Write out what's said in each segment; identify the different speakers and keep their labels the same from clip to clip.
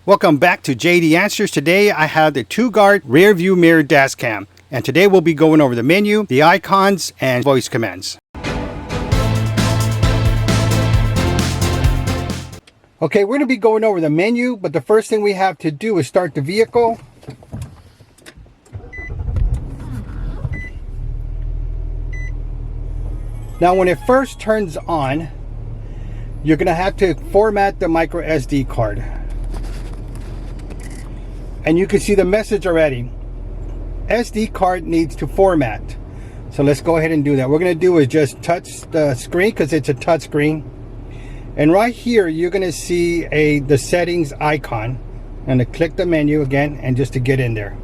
Speaker 1: Welcome back to JD Answers. Today I have the Toguard rear view mirror dash cam, and today we'll be going over the menu, the icons, and voice commands. Okay, we're going to be going over the menu, but the first thing we have to do is start the vehicle. Now when it first turns on, you're going to have to format the micro SD card. And you can see the message already. SD card needs to format. So let's go ahead and do that. What we're going to do is just touch the screen because it's a touch screen. And right here, you're going to see the settings icon. I'm going to click the menu again and just to get in there.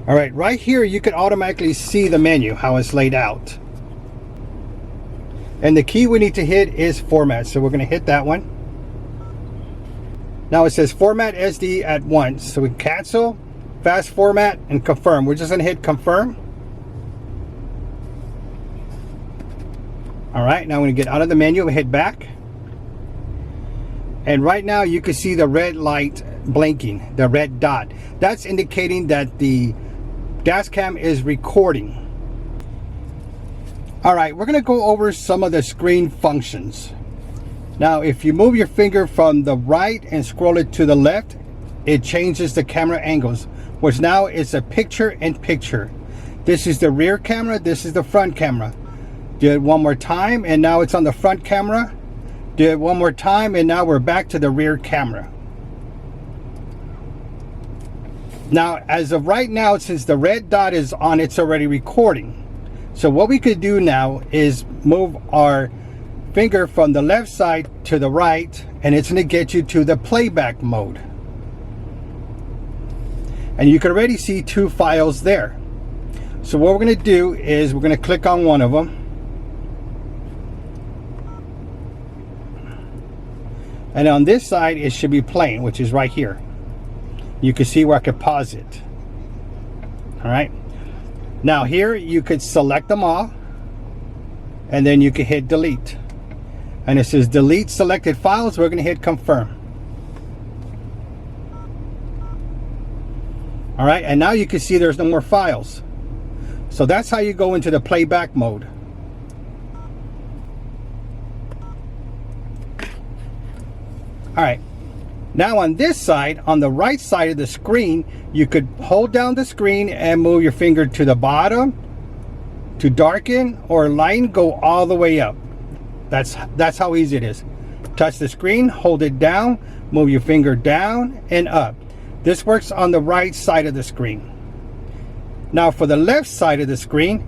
Speaker 1: All right, right here, you can automatically see the menu, how it's laid out. And the key we need to hit is format. So we're going to hit that one. Now it says format SD at once. So we cancel, fast format, and confirm. We're just going to hit confirm. All right, now I'm going to get out of the menu and hit back. And right now you can see the red light blinking, the red dot. That's indicating that the dash cam is recording. All right, we're going to go over some of the screen functions. Now, if you move your finger from the right and scroll it to the left, it changes the camera angles, which now is a picture-in-picture. This is the rear camera, this is the front camera. Do it one more time, and now it's on the front camera. Do it one more time, and now we're back to the rear camera. Now, as of right now, since the red dot is on, it's already recording. So what we could do now is move our finger from the left side to the right, and it's going to get you to the playback mode. And you can already see two files there. So what we're going to do is we're going to click on one of them. And on this side, it should be playing, which is right here. You can see where I could pause it. All right. Now here, you could select them all, and then you can hit delete. And it says delete selected files. We're going to hit confirm. All right, and now you can see there's no more files. So that's how you go into the playback mode. All right, now on this side, on the right side of the screen, you could hold down the screen and move your finger to the bottom to darken, or line go all the way up. That's how easy it is. Touch the screen, hold it down, move your finger down and up. This works on the right side of the screen. Now for the left side of the screen,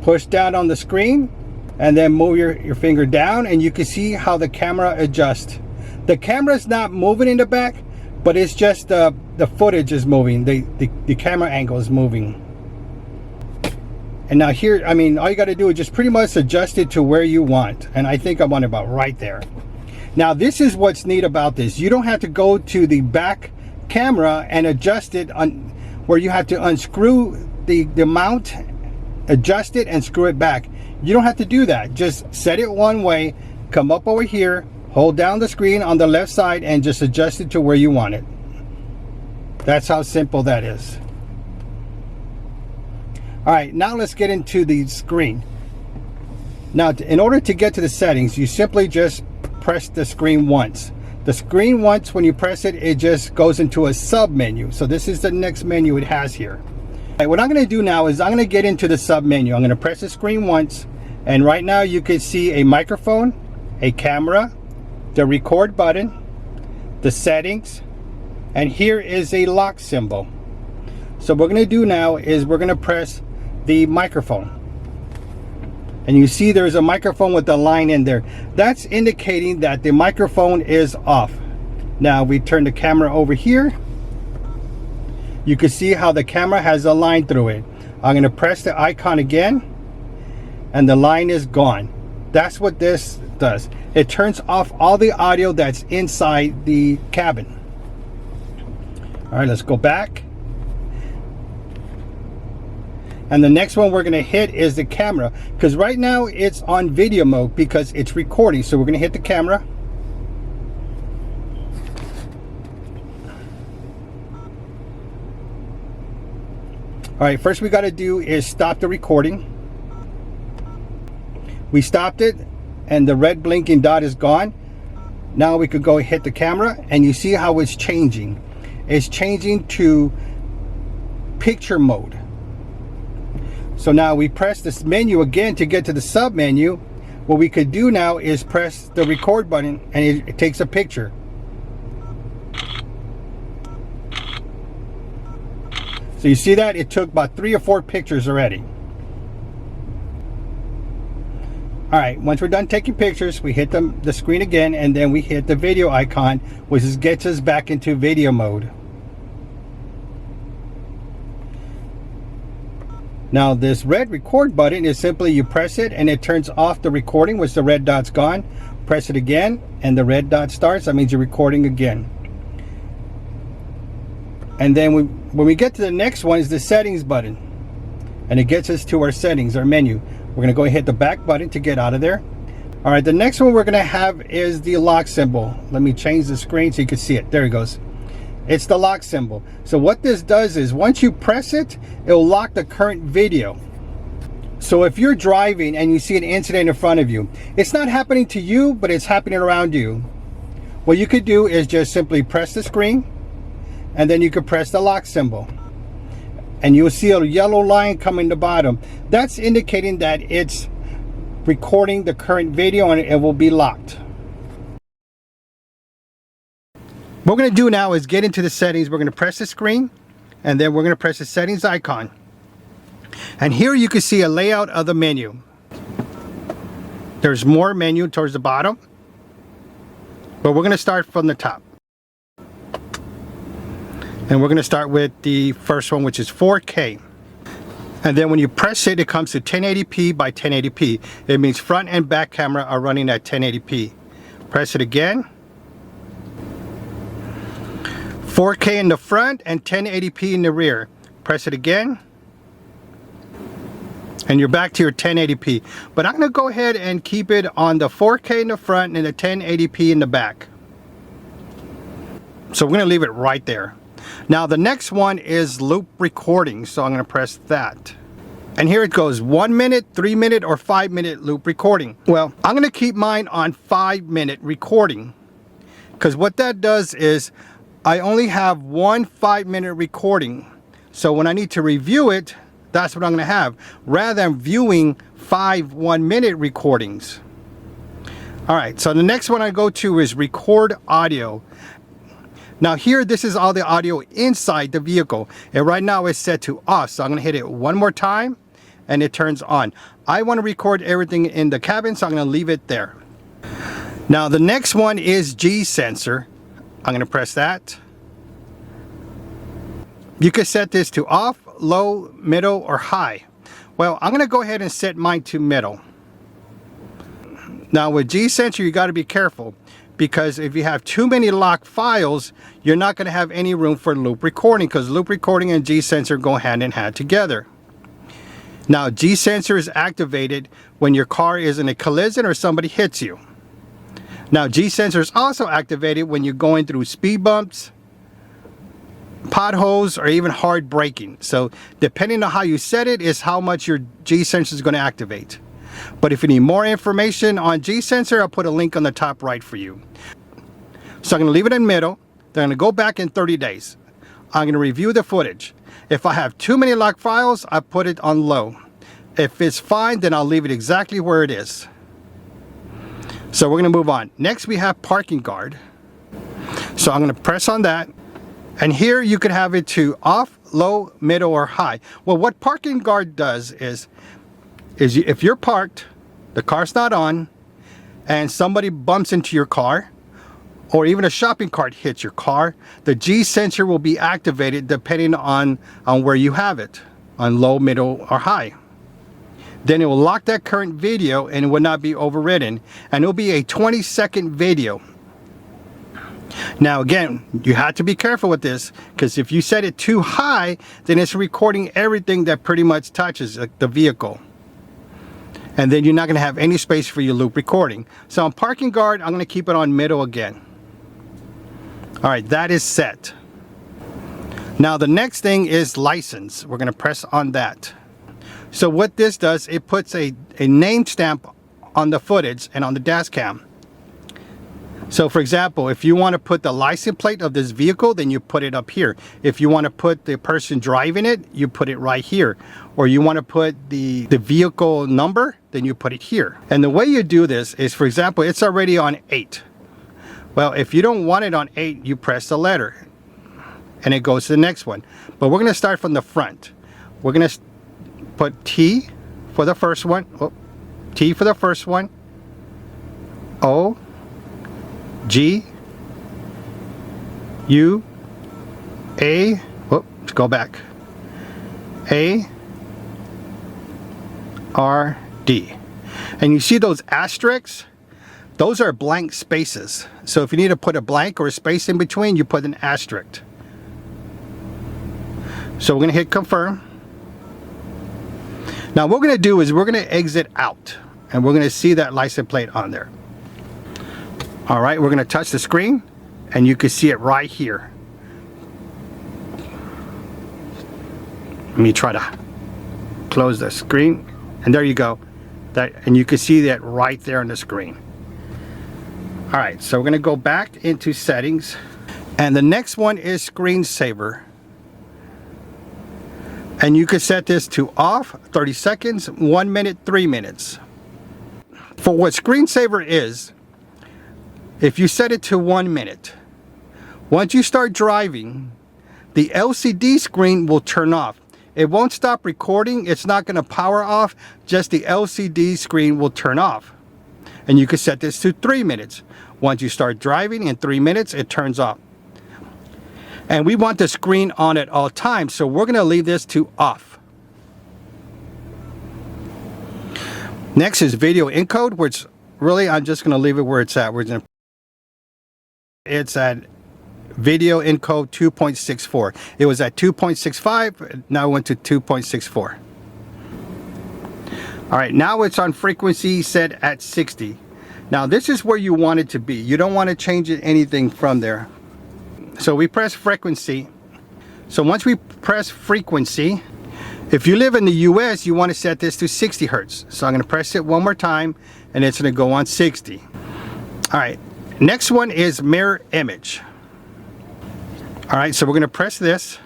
Speaker 1: push down on the screen and then move your finger down, and you can see how the camera adjusts. The camera is not moving in the back, but it's just the footage is moving. The camera angle is moving. And now here, I mean, all you got to do is just pretty much adjust it to where you want. And I think I want it about right there. Now, this is what's neat about this. You don't have to go to the back camera and adjust it on where you have to unscrew the mount, adjust it, and screw it back. You don't have to do that. Just set it one way, come up over here, hold down the screen on the left side, and just adjust it to where you want it. That's how simple that is. All right, now let's get into the screen. Now, in order to get to the settings, you simply just press the screen once. The screen once, when you press it, it just goes into a sub menu. So this is the next menu it has here. All right, what I'm going to do now is I'm going to get into the sub menu. I'm going to press the screen once, and right now you can see a microphone, a camera, the record button, the settings, and here is a lock symbol. So what we're going to do now is we're going to press the microphone, and you see there's a microphone with the line in there. That's indicating that the microphone is off. Now we turn the camera over here. You can see how the camera has a line through it. I'm going to press the icon again, and the line is gone. That's what this does. It turns off all the audio that's inside the cabin. All right, let's go back. And the next one we're going to hit is the camera, because right now it's on video mode because it's recording. So we're going to hit the camera. All right, first we got to do is stop the recording. We stopped it and the red blinking dot is gone. Now we could go hit the camera and you see how it's changing. It's changing to picture mode. So now we press this menu again to get to the sub menu. What we could do now is press the record button and it takes a picture. So you see that? It took about 3 or 4 pictures already. Alright, once we're done taking pictures, we hit the screen again and then we hit the video icon, which gets us back into video mode. Now this red record button is simply you press it and it turns off the recording, which the red dot's gone. Press it again and the red dot starts. That means you're recording again. And then when we get to the next one is the settings button. And it gets us to our settings, our menu. We're going to go and hit the back button to get out of there. Alright, the next one we're going to have is the lock symbol. Let me change the screen so you can see it. There it goes. It's the lock symbol. So what this does is once you press it, it will lock the current video. So if you're driving and you see an incident in front of you, it's not happening to you, but it's happening around you. What you could do is just simply press the screen and then you could press the lock symbol. And you'll see a yellow line coming to the bottom. That's indicating that it's recording the current video and it will be locked. What we're going to do now is get into the settings. We're going to press the screen and then we're going to press the settings icon. And here you can see a layout of the menu. There's more menu towards the bottom, but we're going to start from the top. And we're going to start with the first one, which is 4K. And then when you press it, it comes to 1080p by 1080p. It means front and back camera are running at 1080p. Press it again. 4K in the front and 1080p in the rear. Press it again. And you're back to your 1080p. But I'm going to go ahead and keep it on the 4K in the front and the 1080p in the back. So we're going to leave it right there. Now the next one is loop recording. So I'm going to press that. And here it goes, 1 minute, 3 minute, or 5 minute loop recording. Well, I'm going to keep mine on 5 minute recording. Because what that does is I only have one 5 minute recording. So when I need to review it, that's what I'm going to have, rather than viewing 5 1 minute recordings. Alright, so the next one I go to is record audio. Now here, this is all the audio inside the vehicle. And right now it's set to off. So I'm going to hit it one more time and it turns on. I want to record everything in the cabin, so I'm going to leave it there. Now the next one is G sensor. I'm going to press that. You can set this to off, low, middle, or high. Well, I'm going to go ahead and set mine to middle. Now with G sensor, you got to be careful, because if you have too many locked files, you're not going to have any room for loop recording, because loop recording and G sensor go hand in hand together. Now G sensor is activated when your car is in a collision or somebody hits you. Now G sensor is also activated when you're going through speed bumps, potholes, or even hard braking. So depending on how you set it is how much your G sensor is going to activate. But if you need more information on G sensor, I'll put a link on the top right for you. So I'm going to leave it in middle. Then I'm going to go back in 30 days. I'm going to review the footage. If I have too many locked files, I put it on low. If it's fine, then I'll leave it exactly where it is. So we're going to move on. Next we have parking guard. So I'm going to press on that. And here you can have it to off, low, middle, or high. Well, what parking guard does is if you're parked, the car's not on, and somebody bumps into your car, or even a shopping cart hits your car, the G sensor will be activated depending on where you have it, on low, middle, or high. Then it will lock that current video and it will not be overridden, and it will be a 20-second video. Now again, you have to be careful with this, because if you set it too high, then it's recording everything that pretty much touches the vehicle. And then you're not going to have any space for your loop recording. So on parking guard, I'm going to keep it on middle again. Alright, that is set. Now the next thing is license. We're going to press on that. So what this does, it puts a name stamp on the footage and on the dash cam. So for example, if you want to put the license plate of this vehicle, then you put it up here. If you want to put the person driving it, you put it right here. Or you want to put the vehicle number, then you put it here. And the way you do this is, for example, it's already on 8. Well, if you don't want it on 8, you press the letter and it goes to the next one. But we're going to start from the front. We're going to put T for the first one. Oh, T for the first one. O, G, U, A, let's go back. A, R, D. And you see those asterisks? Those are blank spaces. So if you need to put a blank or a space in between, you put an asterisk. So we're going to hit confirm. Now what we're going to do is we're going to exit out and we're going to see that license plate on there. All right, we're going to touch the screen and you can see it right here. Let me try to close the screen and there you go. And you can see that right there on the screen. All right, so we're going to go back into settings and the next one is screensaver. And you can set this to off, 30 seconds, 1 minute, 3 minutes. For what screensaver is, if you set it to 1 minute, once you start driving, the LCD screen will turn off. It won't stop recording. It's not going to power off. Just the LCD screen will turn off. And you can set this to 3 minutes. Once you start driving, in 3 minutes, it turns off. And we want the screen on at all times, so we're going to leave this to off. Next is video encode, which really I'm just going to leave it where it's at. It's at video encode 2.64. It was at 2.65, now it went to 2.64. All right, now it's on frequency set at 60. Now this is where you want it to be. You don't want to change anything from there. So we press frequency. So once we press frequency, if you live in the US, you want to set this to 60 hertz. So I'm going to press it one more time and it's going to go on 60. All right, next one is mirror image. All right, so we're going to press this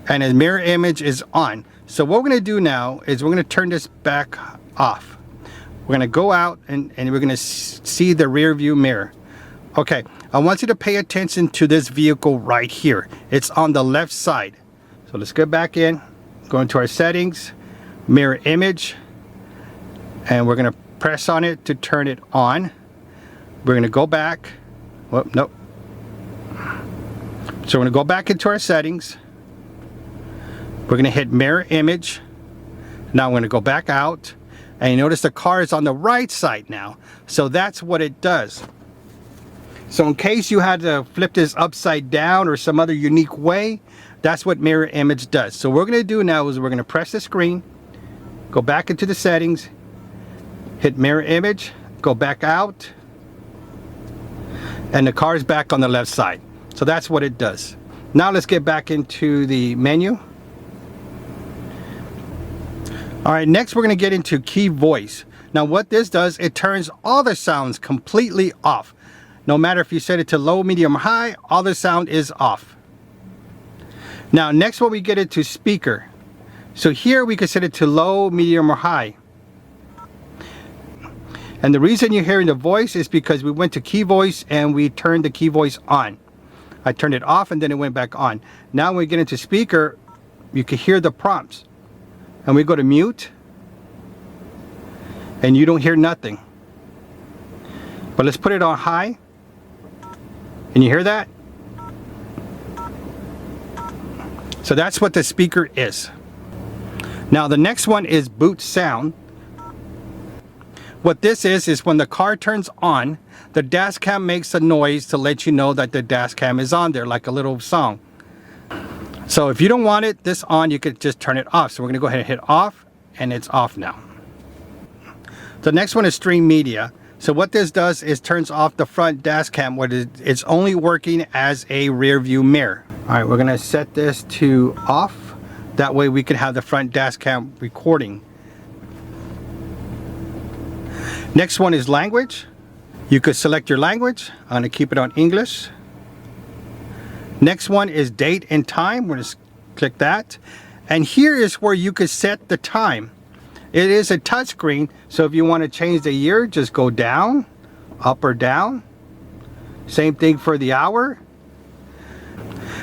Speaker 1: and the mirror image is on. So what we're going to do now is we're going to turn this back off. We're going to go out and we're going to see the rear view mirror. Okay, I want you to pay attention to this vehicle right here. It's on the left side. So let's go back in, go into our settings, mirror image, and we're going to press on it to turn it on. We're going to go back. Oh, nope. So we're going to go back into our settings. We're going to hit mirror image. Now I'm going to go back out. And you notice the car is on the right side now. So that's what it does. So in case you had to flip this upside down or some other unique way, that's what mirror image does. So what we're going to do now is we're going to press the screen, go back into the settings, hit mirror image, go back out, and the car is back on the left side. So that's what it does. Now let's get back into the menu. All right, next we're going to get into key voice. Now what this does, it turns all the sounds completely off. No matter if you set it to low, medium, or high, all the sound is off. Now next when we get into speaker. So here we can set it to low, medium, or high. And the reason you're hearing the voice is because we went to key voice and we turned the key voice on. I turned it off and then it went back on. Now when we get into speaker, you can hear the prompts. And we go to mute and you don't hear nothing. But let's put it on high. And you hear that? So that's what the speaker is. Now the next one is boot sound. What this is when the car turns on, the dash cam makes a noise to let you know that the dash cam is on there, like a little song. So if you don't want this on, you could just turn it off. So we're going to go ahead and hit off, and it's off now. The next one is stream media. So what this does is turns off the front dash cam where it's only working as a rear view mirror. Alright, we're going to set this to off. That way we can have the front dash cam recording. Next one is language. You could select your language. I'm going to keep it on English. Next one is date and time. We're going to click that. And here is where you could set the time. It is a touch screen, so if you want to change the year, just go down, up or down. Same thing for the hour.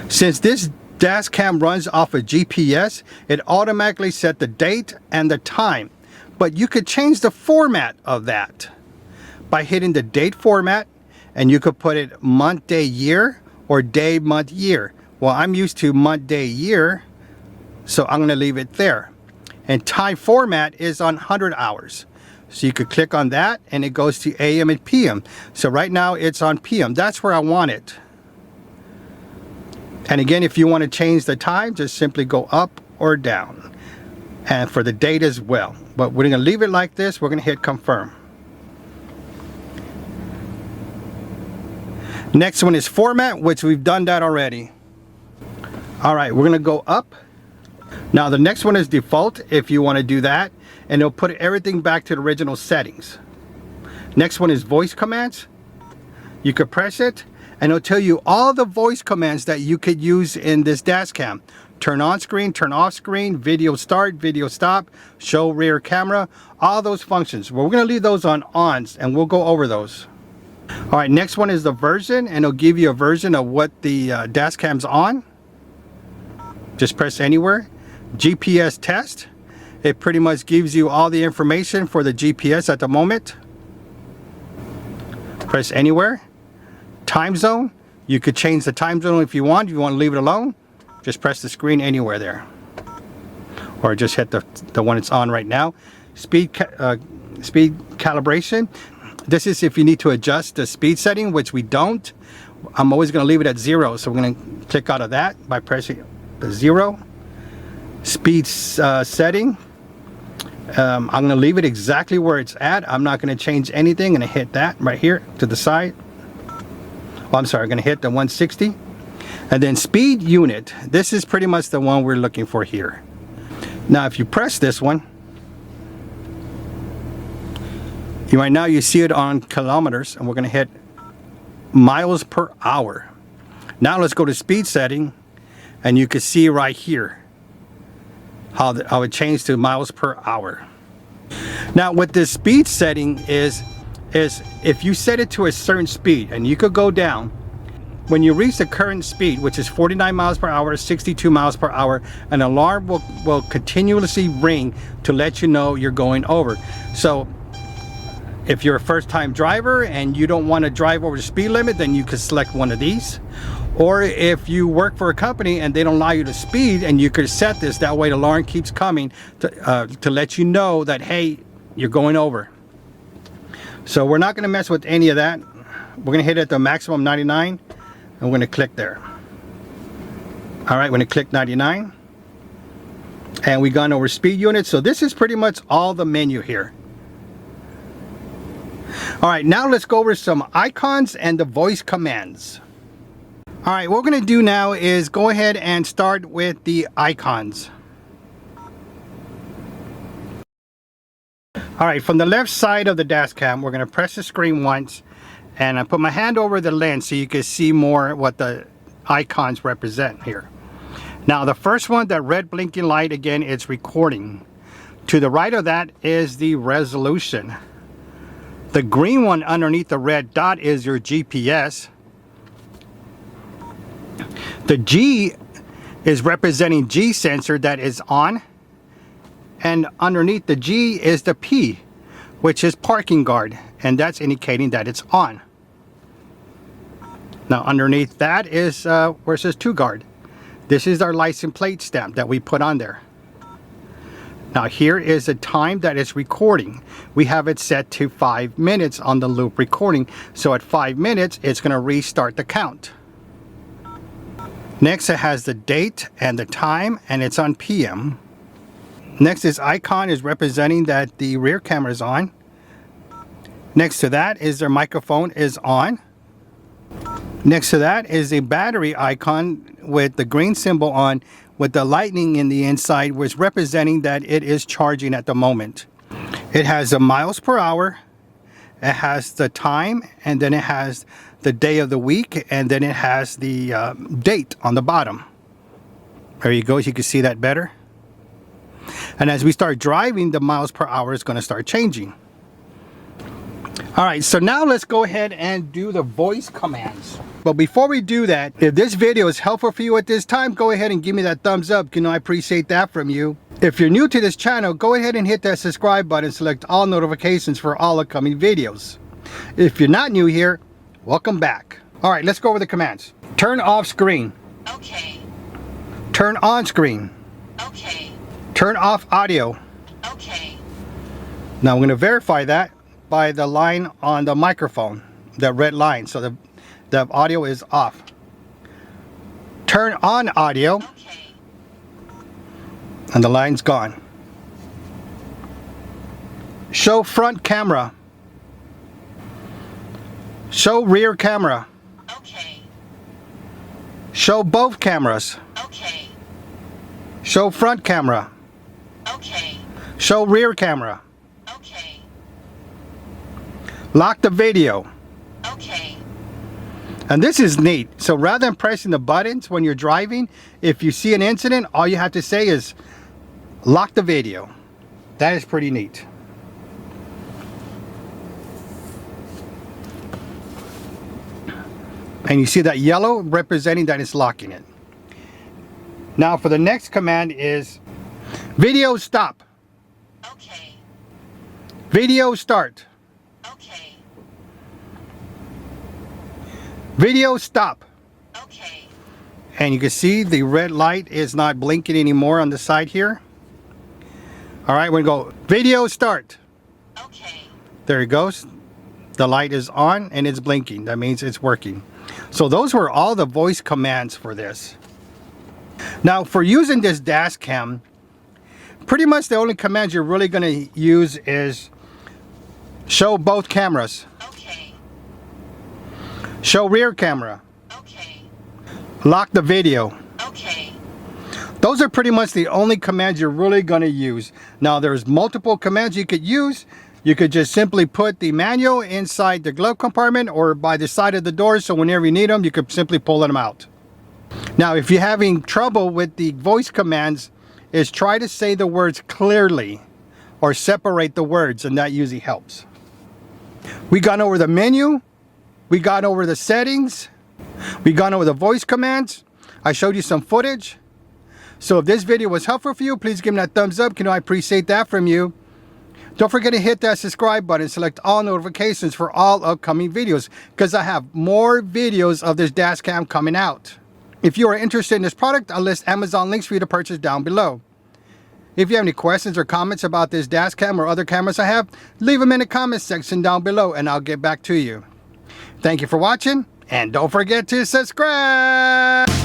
Speaker 1: Since this dash cam runs off of GPS, it automatically set the date and the time. But you could change the format of that by hitting the date format, and you could put it month, day, year, or day, month, year. Well, I'm used to month, day, year, so I'm going to leave it there. And time format is on 100 hours. So you could click on that and it goes to AM and PM. So right now it's on PM. That's where I want it. And again, if you want to change the time, just simply go up or down. And for the date as well. But we're going to leave it like this. We're going to hit confirm. Next one is format, which we've done that already. Alright, we're going to go up. Now the next one is default, if you want to do that. And it'll put everything back to the original settings. Next one is voice commands. You could press it and it'll tell you all the voice commands that you could use in this dash cam. Turn on screen, turn off screen, video start, video stop, show rear camera, all those functions. Well, we're going to leave those on ons and we'll go over those. Alright, next one is the version, and it'll give you a version of what the dash cam's on. Just press anywhere. GPS test. It pretty much gives you all the information for the GPS at the moment. Press anywhere. Time zone. You could change the time zone if you want. If you want to leave it alone, just press the screen anywhere there. Or just hit the one it's on right now. Speed calibration. This is if you need to adjust the speed setting, which we don't. I'm always going to leave it at 0. So we're going to click out of that by pressing the 0. Speed setting. I'm going to leave it exactly where it's at. I'm not going to change anything. I'm going to hit that right here to the side. Oh, I'm sorry. I'm going to hit the 160. And then speed unit. This is pretty much the one we're looking for here. Now, if you press this one, right now you see it on kilometers, and we're going to hit miles per hour. Now let's go to speed setting, and you can see right here how it changed to miles per hour. Now what this speed setting is if you set it to a certain speed, and you could go down, when you reach the current speed, which is 49 miles per hour, 62 miles per hour, an alarm will continuously ring to let you know you're going over. So if you're a first-time driver and you don't want to drive over the speed limit, then you could select one of these. Or if you work for a company and they don't allow you to speed, and you could set this, that way the alarm keeps coming to let you know that, hey, you're going over. So we're not going to mess with any of that. We're going to hit it at the maximum 99, and we're going to click there. Alright, we're going to click 99. And we've gone over speed units. So this is pretty much all the menu here. Alright, now let's go over some icons and the voice commands. Alright, what we're going to do now is go ahead and start with the icons. Alright, from the left side of the dash cam, we're going to press the screen once, and I put my hand over the lens so you can see more what the icons represent here. Now the first one, that red blinking light, again, it's recording. To the right of that is the resolution. The green one underneath the red dot is your GPS. The G is representing G sensor that is on. And underneath the G is the P, which is parking guard. And that's indicating that it's on. Now underneath that is where it says Toguard. This is our license plate stamp that we put on there. Now here is the time that it's recording. We have it set to 5 minutes on the loop recording. So at 5 minutes, it's going to restart the count. Next, it has the date and the time, and it's on PM. Next, this icon is representing that the rear camera is on. Next to that is their microphone is on. Next to that is a battery icon, with the green symbol on with the lightning in the inside, was representing that it is charging at the moment. It has the miles per hour, it has the time, and then it has the day of the week, and then it has the date on the bottom. There you go, you can see that better. And as we start driving, the miles per hour is going to start changing. All right, so now let's go ahead and do the voice commands. But before we do that, if this video is helpful for you at this time, go ahead and give me that thumbs up. You know, I appreciate that from you. If you're new to this channel, go ahead and hit that subscribe button, select all notifications for all upcoming videos. If you're not new here, welcome back. All right, let's go over the commands. Turn off screen.
Speaker 2: Okay.
Speaker 1: Turn on screen.
Speaker 2: Okay.
Speaker 1: Turn off audio.
Speaker 2: Okay.
Speaker 1: Now I'm going to verify that by the line on the microphone, that red line, so the audio is off. Turn on audio.
Speaker 2: Okay.
Speaker 1: And the line's gone. Show front camera. Show rear camera.
Speaker 2: Okay.
Speaker 1: Show both cameras.
Speaker 2: Okay.
Speaker 1: Show front camera.
Speaker 2: Okay.
Speaker 1: Show rear camera.
Speaker 2: Okay.
Speaker 1: Lock the video.
Speaker 2: Okay.
Speaker 1: And this is neat. So rather than pressing the buttons when you're driving, if you see an incident, all you have to say is lock the video. That is pretty neat. And you see that yellow representing that it's locking it. Now for the next command is video stop.
Speaker 2: Okay.
Speaker 1: Video start.
Speaker 2: Okay.
Speaker 1: Video stop.
Speaker 2: Okay.
Speaker 1: And you can see the red light is not blinking anymore on the side here. All right, we're gonna go video start.
Speaker 2: Okay.
Speaker 1: There it goes. The light is on and it's blinking. That means it's working. So those were all the voice commands for this. Now for using this dash cam, pretty much the only commands you're really going to use is show both cameras.
Speaker 2: Okay.
Speaker 1: Show rear camera.
Speaker 2: Okay.
Speaker 1: Lock the video.
Speaker 2: Okay.
Speaker 1: Those are pretty much the only commands you're really going to use. Now there's multiple commands you could use. You could just simply put the manual inside the glove compartment or by the side of the door, so whenever you need them, you could simply pull them out. Now if you're having trouble with the voice commands, is try to say the words clearly or separate the words, and that usually helps. We gone over the menu, we gone over the settings, we gone over the voice commands. I showed you some footage. So if this video was helpful for you, please give me that thumbs up. You know, I appreciate that from you. Don't forget to hit that subscribe button, select all notifications for all upcoming videos, because I have more videos of this dash cam coming out. If you are interested in this product, I'll list Amazon links for you to purchase down below. If you have any questions or comments about this dash cam or other cameras I have, leave them in the comments section down below and I'll get back to you. Thank you for watching, and don't forget to subscribe!